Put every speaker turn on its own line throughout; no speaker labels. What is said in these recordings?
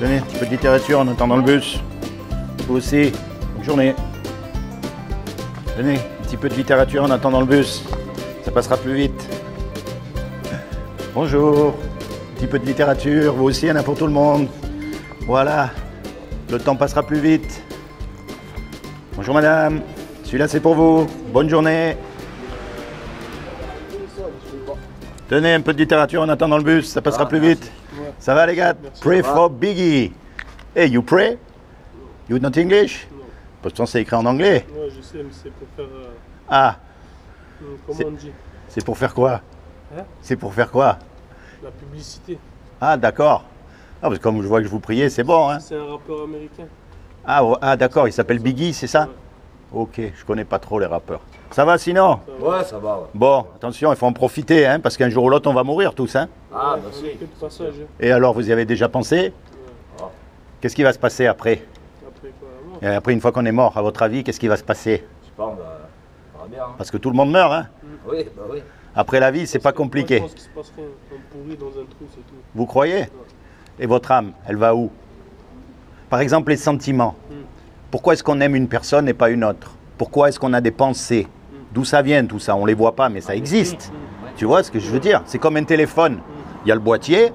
Tenez, un petit peu de littérature en attendant le bus. Vous aussi, bonne journée. Tenez, un petit peu de littérature en attendant le bus. Ça passera plus vite. Bonjour. Un petit peu de littérature, vous aussi, il y en a pour tout le monde. Voilà, le temps passera plus vite. Bonjour madame, celui-là c'est pour vous. Bonne journée. Tenez, un peu de littérature en attendant le bus, ça passera plus vite. Ça va les gars? Pray for Biggie. Hey, you pray? You not English? Pourtant c'est écrit en anglais.
Ouais, je sais, mais c'est pour faire...
Ah.
Comment on dit?
C'est pour faire quoi?
Hein?
C'est pour faire quoi?
La publicité.
Ah d'accord. Ah, parce que comme je vois que je vous priez, c'est bon, hein?
C'est un rappeur américain.
Ah d'accord, il s'appelle Biggie, c'est ça?
Ouais.
Ok, je connais pas trop les rappeurs. Ça va sinon?
Ouais, ça va, ouais.
Bon, attention, il faut en profiter, hein, parce qu'un jour ou l'autre, on va mourir tous, hein?
Ah,
Ouais,
bah
on
si.
est que de passage. Hein.
Et alors, vous y avez déjà pensé?
Ah.
Qu'est-ce qui va se passer après?
Après quoi, la mort?
Et après, une fois qu'on est mort, à votre avis, qu'est-ce qui va se passer?
Je sais pas, on verra bien. Hein.
Parce que tout le monde meurt, hein?
Oui, bah oui.
Après la vie, c'est pas
Parce que moi,
compliqué.
Je pense qu'il se passe rien. On pourrit dans un trou, c'est tout.
Vous croyez? Et votre âme, elle va où? Par exemple, les sentiments. Pourquoi est-ce qu'on aime une personne et pas une autre? Pourquoi est-ce qu'on a des pensées? D'où ça vient tout ça? On les voit pas, mais ça existe. Tu vois ce que je veux dire? C'est comme un téléphone. Il y a le boîtier,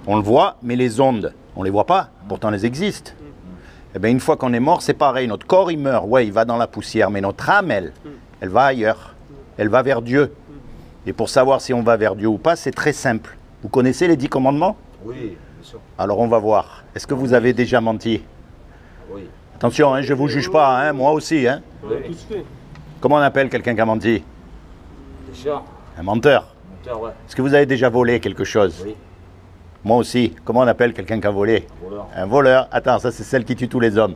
on le voit, mais les ondes, on les voit pas. Pourtant, elles existent. Et bien, une fois qu'on est mort, c'est pareil. Notre corps, il meurt. Ouais, il va dans la poussière. Mais notre âme, elle va ailleurs. Elle va vers Dieu. Et pour savoir si on va vers Dieu ou pas, c'est très simple. Vous connaissez les 10 commandements?
Oui, bien sûr.
Alors, on va voir. Est-ce que vous avez déjà menti?
Oui.
Attention, hein, je ne vous juge pas, hein, moi aussi. Hein.
On a
Oui.
tous fait.
Comment on appelle quelqu'un qui a menti?
Déjà,
Un menteur.
moteur, ouais.
Est-ce que vous avez déjà volé quelque chose?
Oui.
Moi aussi. Comment on appelle quelqu'un qui a volé?
Voleur.
Un voleur. Attends, ça c'est celle qui tue tous les hommes.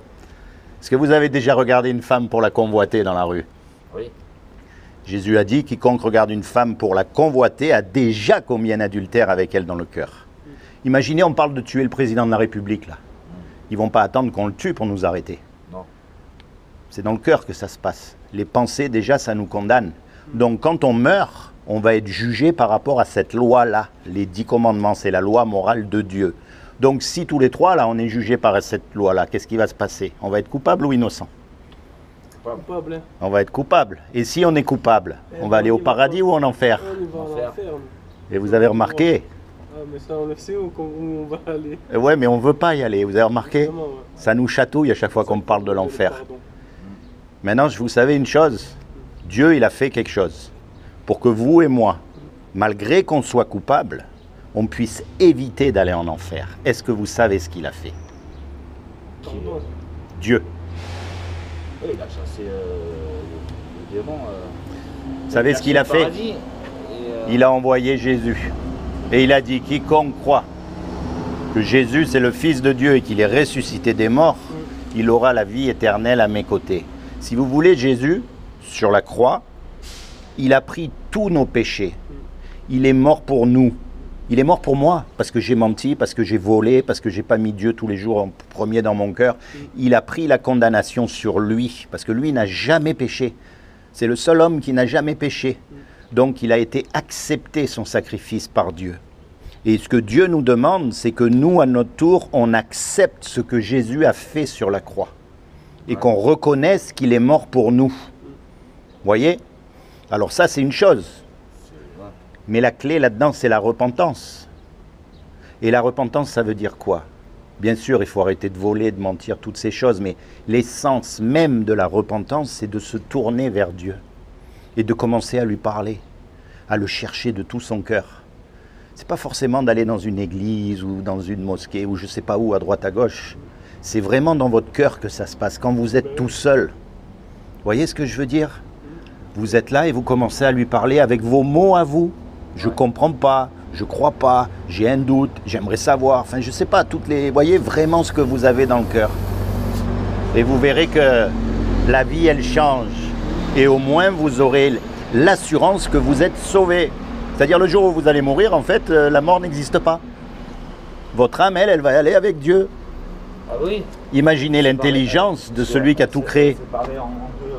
Est-ce que vous avez déjà regardé une femme pour la convoiter dans la rue?
Oui.
Jésus a dit, quiconque regarde une femme pour la convoiter a déjà commis un adultère avec elle dans le cœur. Imaginez, on parle de tuer le président de la République, là. Ils vont pas attendre qu'on le tue pour nous arrêter.
Non.
C'est dans le cœur que ça se passe. Les pensées, déjà, ça nous condamne. Donc, quand on meurt, on va être jugé par rapport à cette loi-là. Les 10 commandements, c'est la loi morale de Dieu. Donc, si tous les trois, là, on est jugé par cette loi-là, qu'est-ce qui va se passer? On va être coupable ou innocent?
Coupable, hein.
On va être coupable. Et si on est coupable, on va aller au paradis ou en enfer?
On va en enfer.
Et vous avez remarqué?
Ah, mais ça, on le sait où on va aller.
Ouais, mais on ne veut pas y aller. Vous avez remarqué?
Vraiment, ouais.
Ça nous chatouille à chaque fois qu'on parle de l'enfer.
Pardon.
Maintenant, vous savez une chose, Dieu, il a fait quelque chose pour que vous et moi, malgré qu'on soit coupable, on puisse éviter d'aller en enfer. Est-ce que vous savez ce qu'il a fait?
Pardon.
Dieu.
Oui, il a chassé le démon.
Vous savez ce qu'il a fait? Il a envoyé Jésus. Et il a dit, quiconque croit que Jésus c'est le Fils de Dieu et qu'il est ressuscité des morts, il aura la vie éternelle à mes côtés. Si vous voulez, Jésus, sur la croix, il a pris tous nos péchés. Il est mort pour nous. Il est mort pour moi, parce que j'ai menti, parce que j'ai volé, parce que j'ai pas mis Dieu tous les jours en premier dans mon cœur. Il a pris la condamnation sur lui, parce que lui n'a jamais péché. C'est le seul homme qui n'a jamais péché. Donc il a été accepté son sacrifice par Dieu. Et ce que Dieu nous demande, c'est que nous, à notre tour, on accepte ce que Jésus a fait sur la croix. Et qu'on reconnaisse qu'il est mort pour nous. Voyez? Alors ça, c'est une chose. Mais la clé là-dedans, c'est la repentance. Et la repentance, ça veut dire quoi? Bien sûr, il faut arrêter de voler, de mentir, toutes ces choses, mais l'essence même de la repentance, c'est de se tourner vers Dieu et de commencer à lui parler, à le chercher de tout son cœur. C'est pas forcément d'aller dans une église ou dans une mosquée ou je sais pas où, à droite, à gauche. C'est vraiment dans votre cœur que ça se passe, quand vous êtes tout seul. Vous voyez ce que je veux dire? Vous êtes là et vous commencez à lui parler avec vos mots à vous. Je comprends pas, je crois pas, j'ai un doute, j'aimerais savoir. Enfin, je sais pas, toutes les... Voyez vraiment ce que vous avez dans le cœur. Et vous verrez que la vie, elle change. Et au moins, vous aurez l'assurance que vous êtes sauvé. C'est-à-dire, le jour où vous allez mourir, en fait, la mort n'existe pas. Votre âme, elle va aller avec Dieu.
Ah oui.
Imaginez l'intelligence de celui qui a tout créé.
C'est parlé en deux.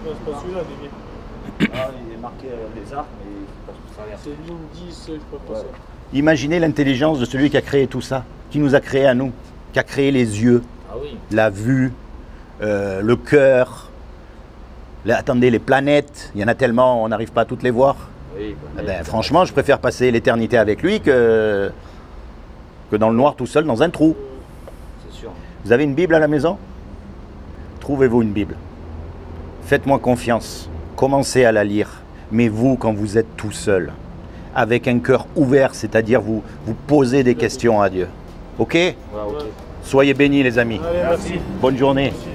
Non, c'est pas celui-là, David.
Ah, il est marqué les arcs, mais il faut pas tout travers.
C'est ligne 10, je crois pas
Ouais.
ça.
Imaginez l'intelligence de celui qui a créé tout ça, qui nous a créé à nous, qui a créé les yeux,
Ah oui.
la vue, le cœur. Attendez, les planètes, il y en a tellement, on n'arrive pas à toutes les voir.
Oui,
Eh ben, franchement, je préfère passer l'éternité avec lui que dans le noir tout seul dans un trou.
c'est sûr.
Vous avez une Bible à la maison? Trouvez-vous une Bible. Faites-moi confiance. Commencez à la lire. Mais vous, quand vous êtes tout seul, avec un cœur ouvert, c'est-à-dire vous posez des questions à Dieu. Ok?
Ouais, ok.
Soyez bénis les amis.
Allez, merci.
Bonne journée.
Merci.